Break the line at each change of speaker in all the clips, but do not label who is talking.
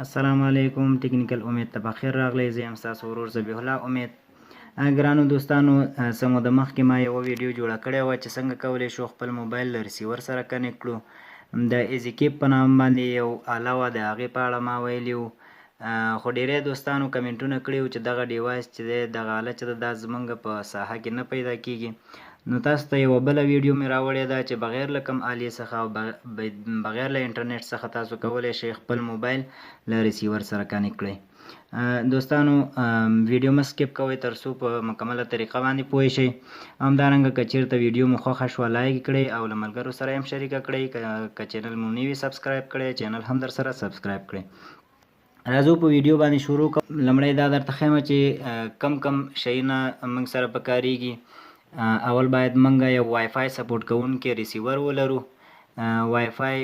السلام علیکم ټیکنیکل امید ته بخیر راغلی. زه یم ستاسو ورور ذبیح الله امید. ګرانو دوستانو، څه موده مخکې ما یوه ویډیو جوړه کړې وه چې څنګه کولی شو خپل موبایل له ریسیور سره کنیکټ کړو. د ایزیکیپ په نام باندې یو آله وه، د هغې په اړه ما ویلي وو، خو ډېری دوستانو کمنټونه کړي وو چې دغه ډیوایس چې دی، دغه آله چې ده، دا زموږ په ساحه کې نه پیدا کېږي. نو تاسو ته یوه بله ویډیو مې راوړې ده چې بغیر له کوم آلې څخه او بغیر له انټرنیټ څخه تاسو کولی شئ خپل موبایل له ریسیور سره کنیکټ کړئ. دوستانو، ویډیو مه سکیپ کوئ تر څو په مکمله طریقه باندې پوه شئ. همدارنګه که چېرته ویډیو مو خوښه شوه لایک کړئ او له ملګرو سره یې هم شریکه کړئ. که چینل مو نه وي سبسکرایب کړی، چینل هم در سره سبسکرایب کړئ. راځو په ویډیو باندې شروع کوم. لومړی دا درته ښیم چې کم شیونه موږ سره پکارېږي. اول باید موږ یو وای فای سپورټ کوونکی ریسیور ولرو. وای فای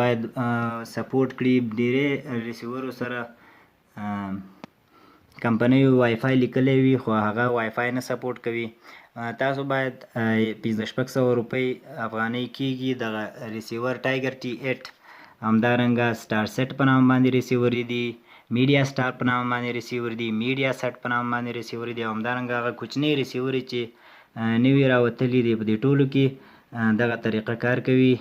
باید سپورټ کړي. ډېری ریسیورو سره کمپنیو وای فای لیکلی وي خو هغه وای فای نه سپورټ کوي. تاسو باید 1500 روپۍ افغانۍ کېږي. دغه ریسیور ټایګر T8، همدارنګه سټار سیټ په نام باندې ریسیور دي، میډیا سټار په نام باندې ریسیور دي، میډیا سیټ په نام باندې ریسیور دي، او همدارنګه هغه کوچني ریسیور چې نوي راوتلي دي. په دې ټولو کې دغه طریقه کار کوي.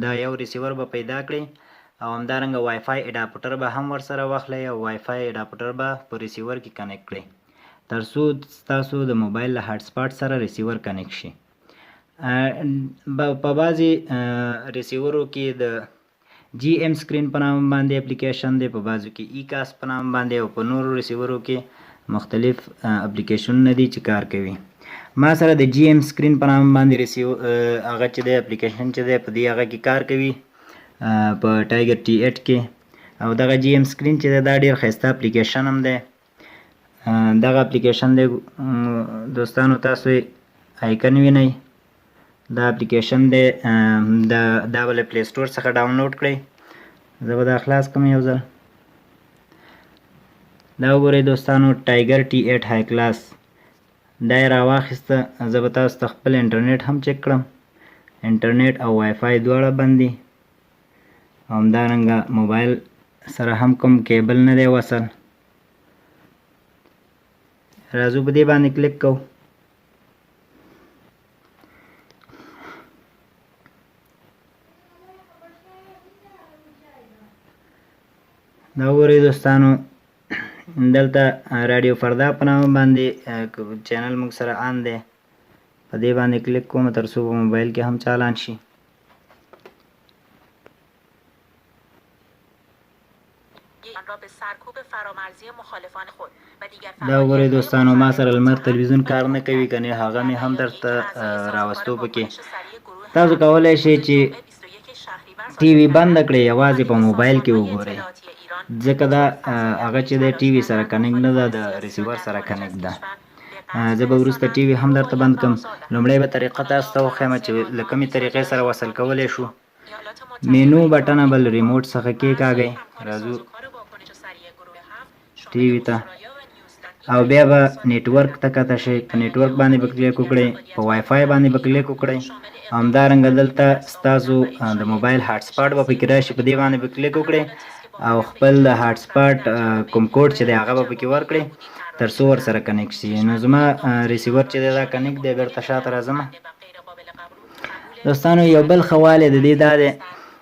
دا یو ریسیور به پیدا کړئ او همدارنګه وای فای اډاپټر به هم ورسره واخلئ او وای فای اډاپټر به په ریسیور کې کنیکټ کړئ تر څو ستاسو د موبایل له هاټ سپاټ سره ریسیور کنیکټ شي. په بعضې ریسیورو کې د جی ایم سکرین په نام باندې اپلیکیشن دی، په بعضو کې ای کاس په نام باندې، او په نورو ریسیورو کې مختلف اپلیکیشنونه دي چې کار کوي. ما سره د جی ایم سکرین په نام باندې هغه چې دی اپلیکیشن چې دی په دې هغه کې کار کوي په ټایګر T8 کې. او دغه جی ایم سکرین چې دی دا ډېر ښایسته اپلیکیشن هم دی. دغه اپلیکیشن دی دوستانو، تاسو آیکن وینئ، دا اپلیکیشن دی. دا به له پلی سټور څخه ډاونلوډ کړئ. زه به دا خلاص کړم یو ځل. دا وګورئ دوستانو، ټایګر T8 های کلاس. دا یې راواخیسته. زه به تاسو ته خپل انټرنیټ هم چک کړم. انټرنیټ او وای فای دواړه بند دي. همدارنګه موبایل سره هم کوم کیبل نه دی وصل. راځو په دې باندې کلیک کوو. دا وګورئ دوستانو، دلته رادیو فردا په نامه باندې چینل موږ سره آن دی. په دې باندې کلیک کوم تر څو په موبایل کې هم چالان شي. دا وګورئ دوستانو، ما سره لمر تلویزیون کار نه کوي، کنې هغه مې هم درته راوستو پکې. تاسو کولی شئ چې ټي وي بنده کړئ، یوازې په موبایل کې وګورئ، ځکه دا هغه چې دی ټي وي سره کنیکټ نه ده، د ریسیور سره کنیکټ ده. زه به وروسته ټي وي هم درته بند کړم. لومړی به طریقه تاسو ته وښیم چې له کومې طریقې سره وصل کولی شو. مینو بټنه به له ریموټ څخه کېکاږئ. راځو ټي وي ته، او بیا به نیټورک ته کته شئ. په نیټورک باندې به کلیک وکړئ، په وای فای باندې به کلیک وکړئ. همدارنګه دلته ستاسو د موبایل هاټ سپاټ به پکې راشي، په دې باندې به کلیک وکړئ او خپل د هاټ سپاټ کوم کوډ چې دی هغه به پکې ورکړئ تر څو ورسره کنیکټ شي. نو زما ریسیور چې دی دا کنیکټ دی. بېرته شاته راځم. دوستانو، یو بل ښه والی د دې دا دی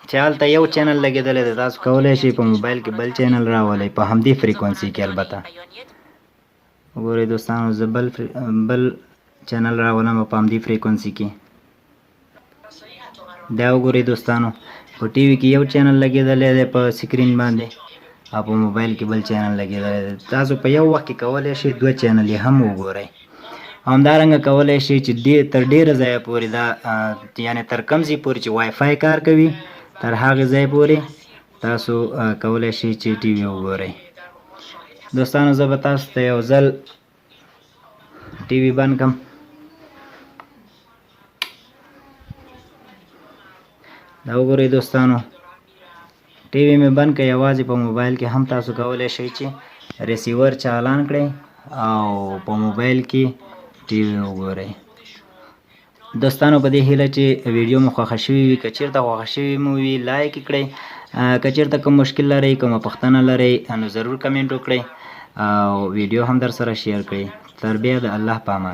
چې هلته یو چینل لګېدلی دی. تاسو کولی شئ په موبایل کې بل چینل راولئ، په همدې فریکونسي کې البته. وګورئ دوستانو، زه بل چینل راولم په همدې فریکونسي کې. دا وګورئ دوستانو، په ټي وي کې یو چینل لګېدلی دی په سکرین باندې، او په موبایل کې بل چینل لګېدلی دی. تاسو په یو وخت کې کولی شئ 2 چینلې هم وګورئ. همدارنګه کولی شئ چې تر ډېره ځایه پورې دا یعنې تر کوم ځای پورې چې وای فای کار کوي تر هغې ځای پورې تاسو کولی شئ چې ټي وي وګورئ. دوستانو، زه به تاسو ته یو ځل ټي وي بند کړم. دا وګورئ دوستانو، ټي وي مې بند کړئ. یوازې په موبایل کې هم تاسو کولی شئ چې ریسیور چالان کړئ او په موبایل کې ټي وي وګورئ. دوستانو، په دې هیله چې ویډیو مو خوښه شوې وي. که چېرته خوښه شوې مو وي لایک یې کړئ، که چېرته کوم مشکل لرئ کومه پوښتنه لرئ نو ضرور کمنټ وکړئ او ویډیو هم در سره شیر کړئ. تر بیا د الله په امان.